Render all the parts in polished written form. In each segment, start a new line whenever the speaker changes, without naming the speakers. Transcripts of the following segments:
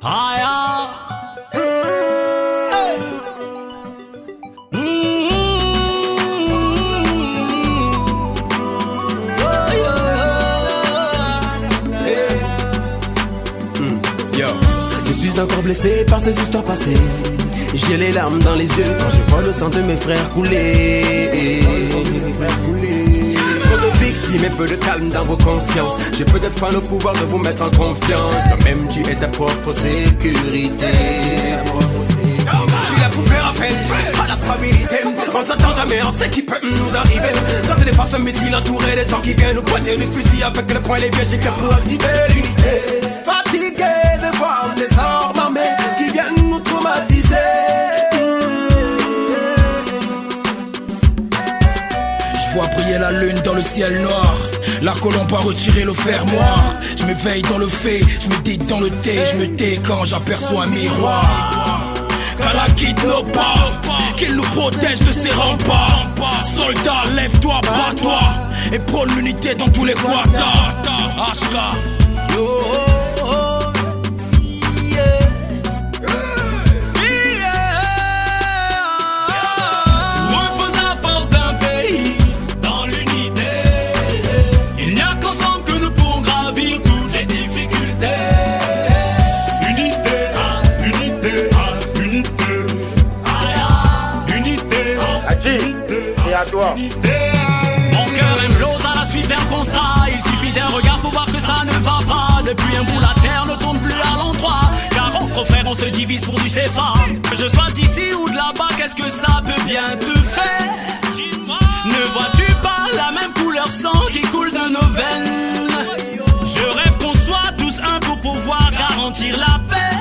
Aya.
Yo, je suis encore blessé par ces histoires passées. J'ai les larmes dans les yeux quand je vois le sang de mes frères couler. Trop de victimes et peu de calme dans vos consciences. J'ai peut-être pas le pouvoir de vous mettre en confiance. Toi-même tu es ta propre sécurité. Je suis là pour faire appel à la stabilité. On ne s'attend jamais à ce qui peut nous arriver. Quand on est face à un missile entouré des gens qui viennent nous pointer du fusil avec le poing et les pieds, j'ai clair pour activer l'unité. Fatigué de voir des armes armées qui viennent nous traumatiser.
Je vois briller la lune dans le ciel noir. La colombe a retiré le fermoir. Je m'éveille dans le fait, je médite dans le thé. Je me tais quand j'aperçois un miroir. Qu'Allah quitte nos pas, qu'il nous protège de ses remparts. Soldats, lève-toi, bats-toi et prône l'unité dans tous les quatas. HK, yo.
Mon cœur implose à la suite d'un constat. Il suffit d'un regard pour voir que ça ne va pas. Depuis un bout la terre ne tourne plus à l'endroit. Car entre frères on se divise pour du CFA. Que je sois d'ici ou de là-bas, qu'est-ce que ça peut bien te faire? Ne vois-tu pas la même couleur sang qui coule de nos veines? Je rêve qu'on soit tous un pour pouvoir garantir la paix.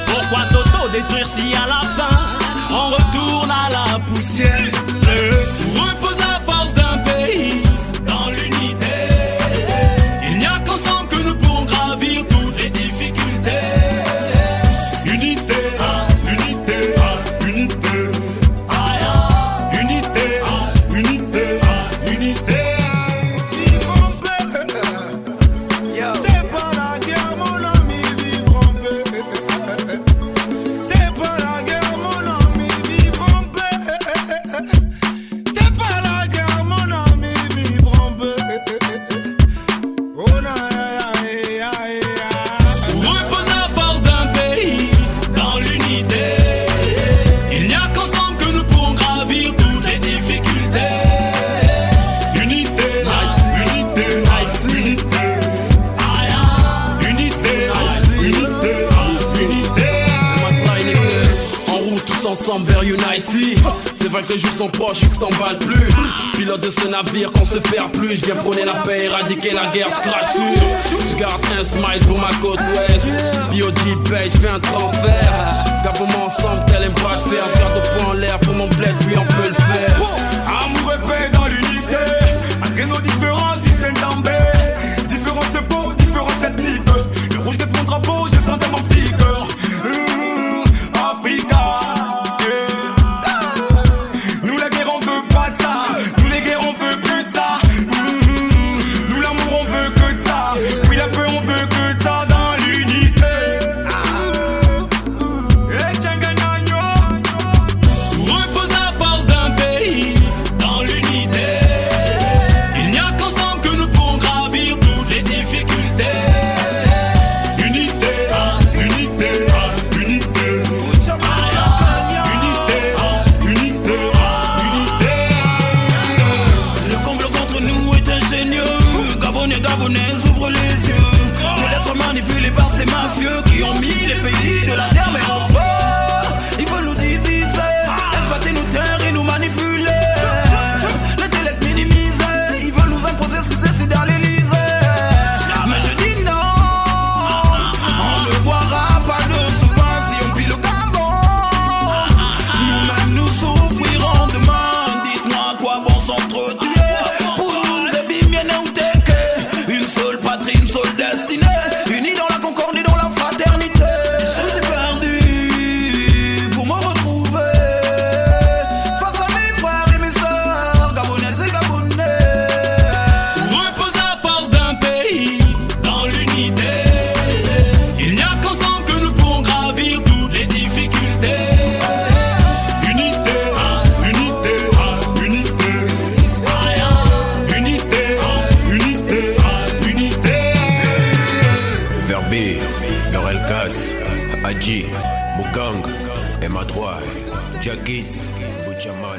Pourquoi s'auto-détruire si à la fin on retourne à la poussière? Où repose la force d'un pays dans l'unité. Il n'y a qu'ensemble que nous pourrons gravir toutes les difficultés. Unité, unité, unité. Unité, unité, unité.
C'est pas la guerre mon ami, vivre en paix. C'est pas la guerre mon ami, vivre en paix. C'est pas la guerre mon ami, vivre en paix. Oh na ya ya ya.
Où repose la force d'un pays dans l'unité. Il n'y a qu'ensemble que nous pourrons gravir toutes les difficultés. Unité, unité, unité. Unité, unité, unité.
En route tous ensemble vers United. C'est vrai que les jours sont proches, je t'emballe plus. Pilote de ce navire qu'on se perd plus. Je viens prôner la paix, éradiquer la guerre, scratch sur. Je garde un smile pour ma côte ouest. BOD paye, je fais un transfert. Gardons-moi ensemble, tel un bras de fer. Garde de poing en l'air pour mon bled, oui on peut le faire.
Amour et paix dans l'unité. Malgré nos différences, distinctes en B. Différences de peau, différences ethniques. Le rouge de mon drapeau, je sens dans mon petit cœur. Africa. Nous la guerre on veut pas de ça. Nous les guerres on veut plus de ça. Nous l'amour on veut que de ça. Oui la paix on veut que de ça dans l'unité.
Où repose la force d'un pays
Laurel Cass, Adji, Mugang, MA3, Jagis, Buchaman.